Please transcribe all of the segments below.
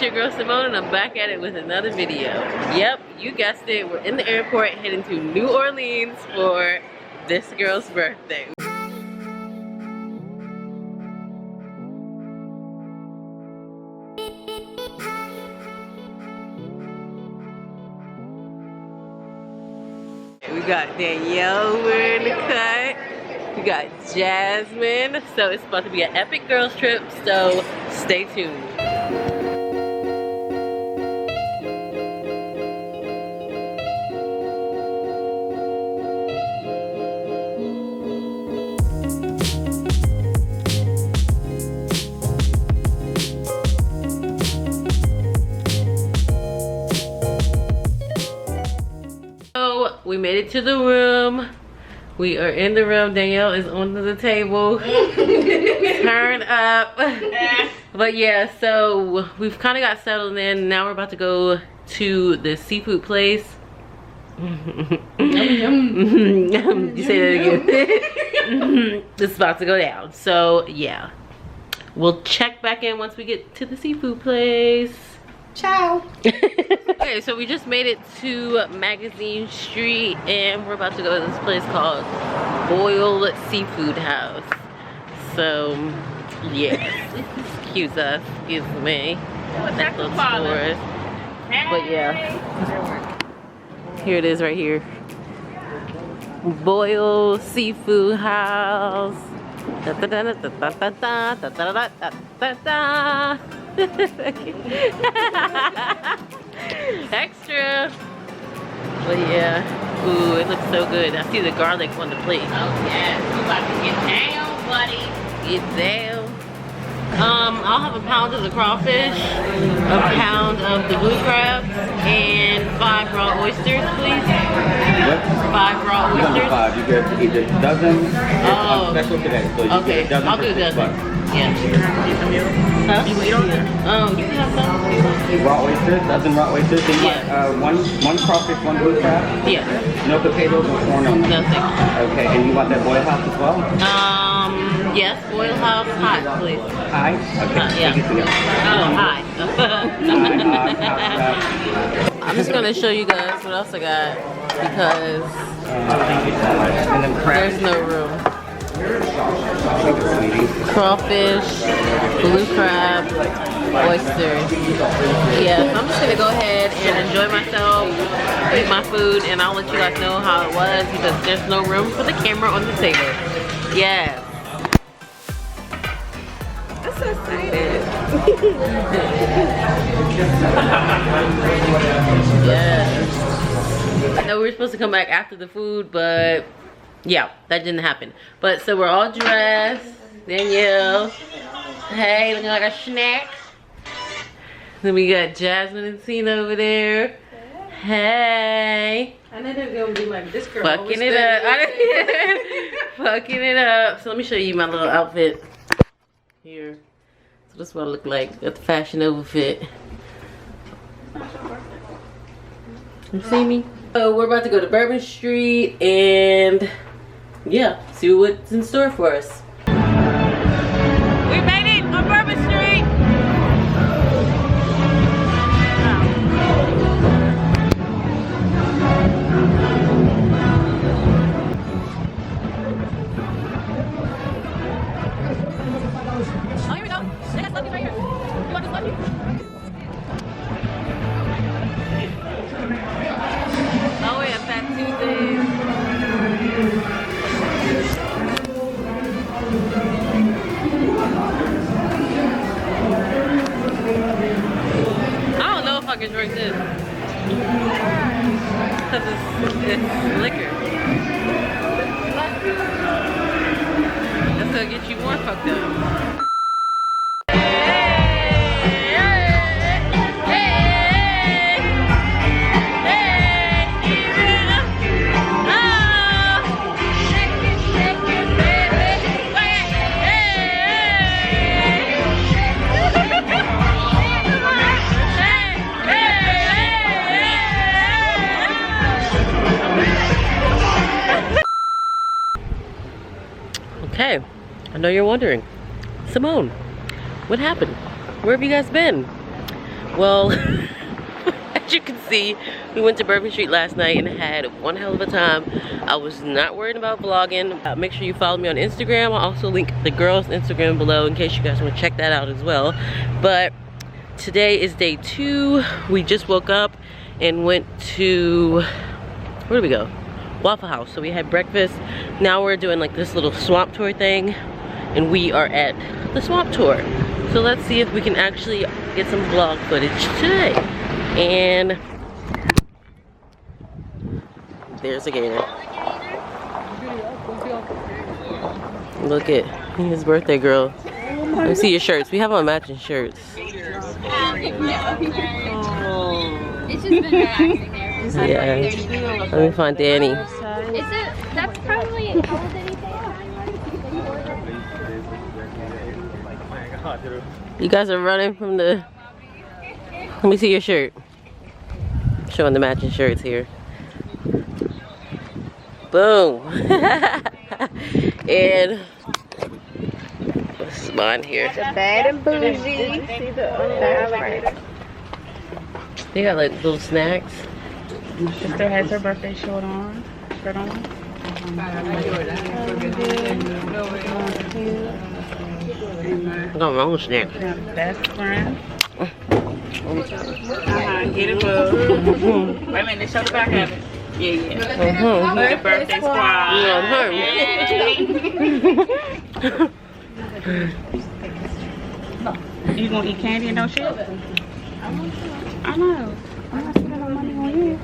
your girl Simone, and I'm back at it with another video. Yep, you guessed it. We're in the airport heading to New Orleans for this girl's birthday. We got Danyelle over in the cut. We got Jasmine. So it's about to be an epic girls trip, so stay tuned. We made it to the room. We are in the room. Danyelle is on the table. Turn up. But yeah, so we've kind of got settled in. Now we're about to go to the seafood place. You say that again. This is about to go down. So yeah, we'll check back in once we get to the seafood place. Ciao. Okay, so we just made it to Magazine Street and we're about to go to this place called Boiled Seafood House. So, yes. Excuse us. Excuse me. That's those tours. But yeah. Here it is right here. Boiled Seafood House. Da, da, da, da, da, da, da, da, da, da, da, da. Extra. But yeah, ooh, it looks so good. I see the garlic on the plate. Oh yeah, we about to get down, buddy. Get down. I'll have a pound of the crawfish, a pound of the blue crabs, and 5 raw oysters, please. What? 5 raw oysters. 5. You get either a dozen. Oh. Special today, so you Okay, get a dozen. I'll do a dozen. Yeah. Huh? You can have some. Raw oysters, dozen raw oysters. So you Yeah. want one crawfish, 1 blue crab. Yeah. No potatoes or corn on them. Nothing. Okay, and you want that boil house as well? Yes, boil house hot, please. Hi. Okay. Yeah. Thank you, Simone. Oh, hi. Hi. I'm just gonna show you guys what else I got because Thank you so much. And then crab. there's no room. Thank you, sweetie. Crawfish, blue crab, oysters. Yeah, so I'm just gonna go ahead and enjoy myself, eat my food, and I'll let you guys know how it was because there's no room for the camera on the table. Yes. I'm so excited. Yes. I know we were supposed to come back after the food, but yeah, that didn't happen. But so we're all dressed. Danyelle. Hey, looking like a snack. Then we got Jasmine and Tina over there. Hey. I know they're gonna be like this girl. Fucking it up. Fucking it up. So let me show you my little outfit. Here. So this is what I look like. Got the Fashion Nova fit. You see me? So we're about to go to Bourbon Street and yeah, see what's in store for us. We made it on Bourbon Street. Oh, here we go. They got Sluggies right here. You want the Sluggies? Oh, we have Fat Tuesdays. I don't know if I can drink this. Because it's liquor. That's gonna get you more fucked up. Okay, I know you're wondering, Simone, what happened? Where have you guys been? Well, as you can see, we went to Bourbon Street last night and had one hell of a time. I was not worried about vlogging. Make sure you follow me on Instagram. I'll also link the girls' Instagram below in case you guys want to check that out as well. But today is day 2. We just woke up and went to, where did we go? Waffle House. So we had breakfast. Now we're doing like this little swamp tour thing, and we are at the swamp tour. So let's see if we can actually get some vlog footage today. And there's a gator. Look at his birthday girl. Let me see your shirts. We have on matching shirts. It's just been relaxing there. Yeah. Let me find Danny. Is it? That's probably, how old did he say? You guys are running from the... Let me see your shirt. Showing the matching shirts here. Boom. And what's mine here? The bad and bougie. They got like little snacks. Sister has her birthday shirt on. I got my own snack. Best friend. Get it, boo. Wait a minute, show the back of it. Yeah. The birthday squad. You gonna eat candy and no shit? I know. I'm not spending no money on you.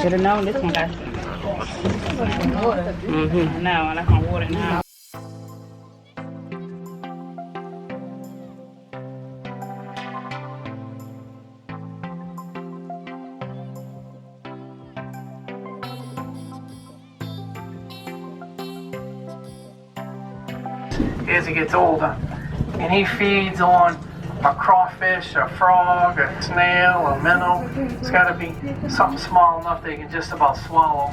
Should have known this one got some. No, I like my water now. As he gets older, and he feeds on a crawfish, a frog, a snail, a minnow. It's got to be something small enough they can just about swallow.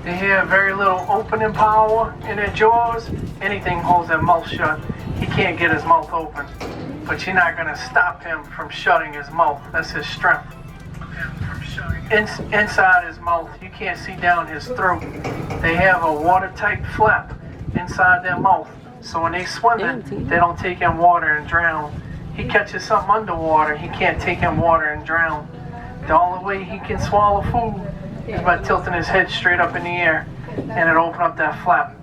They have very little opening power in their jaws. Anything holds their mouth shut. He can't get his mouth open, but you're not going to stop him from shutting his mouth. That's his strength. Inside his mouth, you can't see down his throat. They have a watertight flap inside their mouth, so when they swimming, they don't take in water and drown. He catches something underwater, he can't take in water and drown. The only way he can swallow food is by tilting his head straight up in the air, and it open up that flap.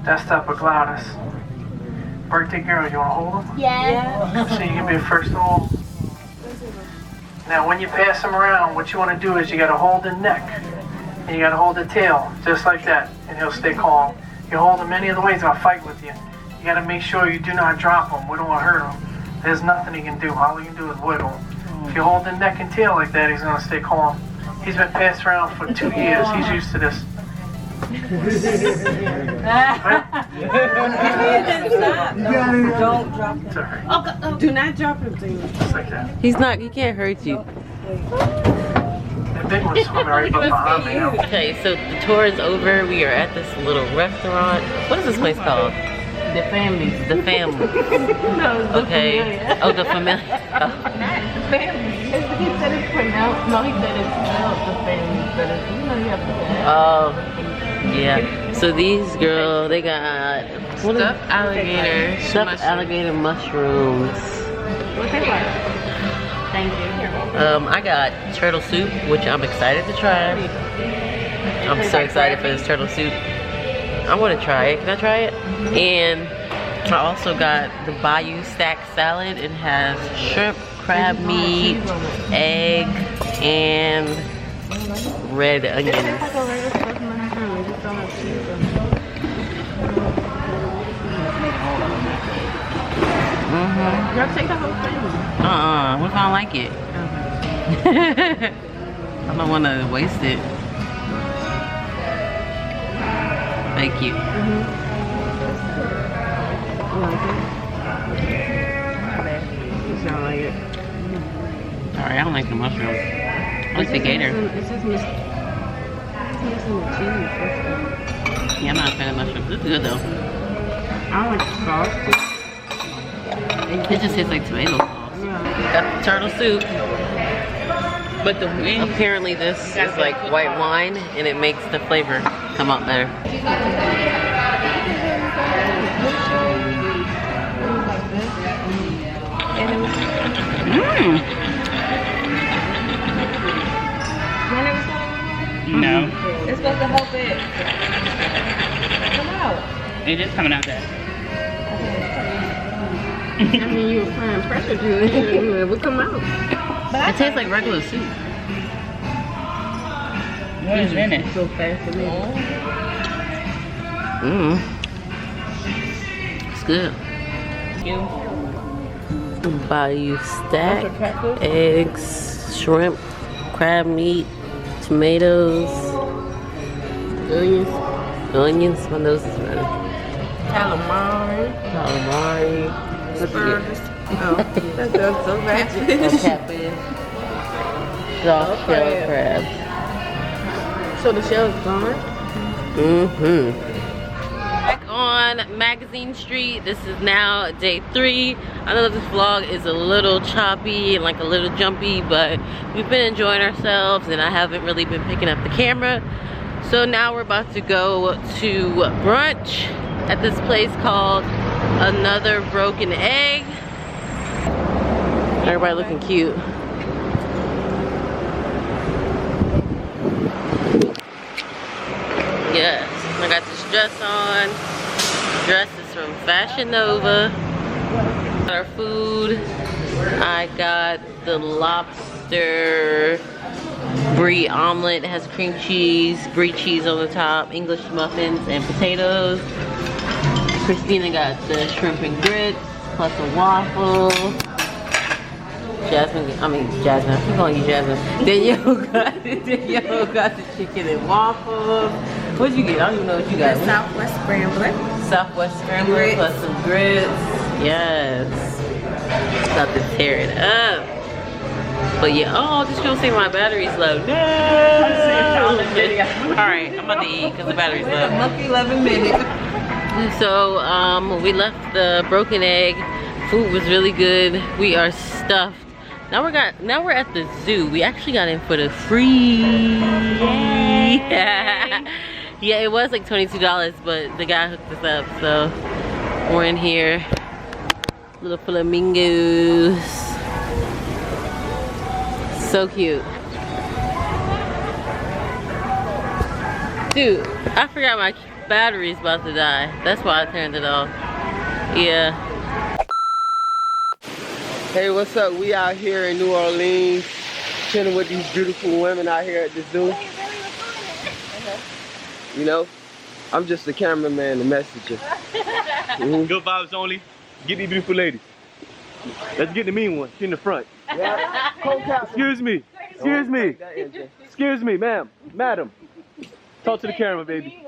That's the epiglottis. Birthday girl, you want to hold him? Yeah. So you can be first of all. Now when you pass him around, what you want to do is you got to hold the neck, and you got to hold the tail, just like that, and he'll stay calm. You hold him any other way, he's gonna fight with you. You gotta make sure you do not drop him. We don't want to hurt him. There's nothing he can do. All he can do is wiggle. If you hold the neck and tail like that, he's gonna stay calm. He's been passed around for 2 years. He's used to this. Don't drop him. It's all right. Oh, do not drop him, please. Just like that. He can't hurt you. The big one's swimming right behind me. Okay, so the tour is over. We are at this little restaurant. What is this place called? The family. The Family. No, the Okay. familiar. Oh, the Familiar. Not the family. He said it's pronounced. No, he said it's spelled the family. But it's, you know, you have to say. Oh, yeah. So these girls, they got Stuffed alligator. stuffed alligator mushrooms. What they like? Thank you. I got turtle soup, which I'm excited to try. I'm so excited for this turtle soup. I want to try it. Can I try it? And I also got the Bayou Stack salad. It has shrimp, crab meat, egg, and red onions. Y'all take the whole thing. What if I don't like it? I don't want to waste it. Thank you. Sorry, I don't like the mushrooms. I like the gator. It's just missing the cheese. Yeah, I'm not a fan of mushrooms. This is good though. I don't like the sauce. It just tastes like tomato sauce. Got the turtle soup. But the wind. Apparently this is like white wine and it makes the flavor come out better. No. It's supposed to help it come out. It is coming out there. I mean, you were applying pressure to it. It would come out. It tastes like regular soup. What is in it? So fast to me. It's good. You. Bayou stack, eggs, shrimp, crab meat, tomatoes, onions. My nose is running. Calamari. Spurs. Oh, that does so bad. Catfish. Soft shell crab. So the shell is gone? Back on Magazine Street. This is now day 3. I know this vlog is a little choppy and like a little jumpy, but we've been enjoying ourselves and I haven't really been picking up the camera. So now we're about to go to brunch at this place called Another Broken Egg. Everybody looking cute. Yes, I got this dress on. Dress is from Fashion Nova. Got our food. I got the lobster brie omelet. It has cream cheese, brie cheese on the top, English muffins, and potatoes. Christina got the shrimp and grits, plus a waffle. Jasmine, I keep calling you Jasmine. Danyelle got the chicken and waffles. What'd you get? I don't even know what you got. Southwest scrambler. Southwest scrambler plus some grits. Yes. About to tear it up. But yeah, oh, this girl saying my battery's low. No! Alright, I'm about to eat because the battery's low. Monkey 11 minutes. So, we left the Broken Egg. Food was really good. We are stuffed. Now we're at the zoo. We actually got in for the free. Yeah, it was like $22, but the guy hooked us up, so we're in here. Little flamingos. So cute. Dude, I forgot my battery's about to die. That's why I turned it off. Yeah. Hey, what's up? We out here in New Orleans, chilling with these beautiful women out here at the zoo. You know, I'm just the cameraman, the messenger. Good vibes only. Get these beautiful ladies. Let's get the mean one. She in the front. Yeah. Excuse me. Excuse me. Excuse me, ma'am. Madam. Talk to the camera, baby.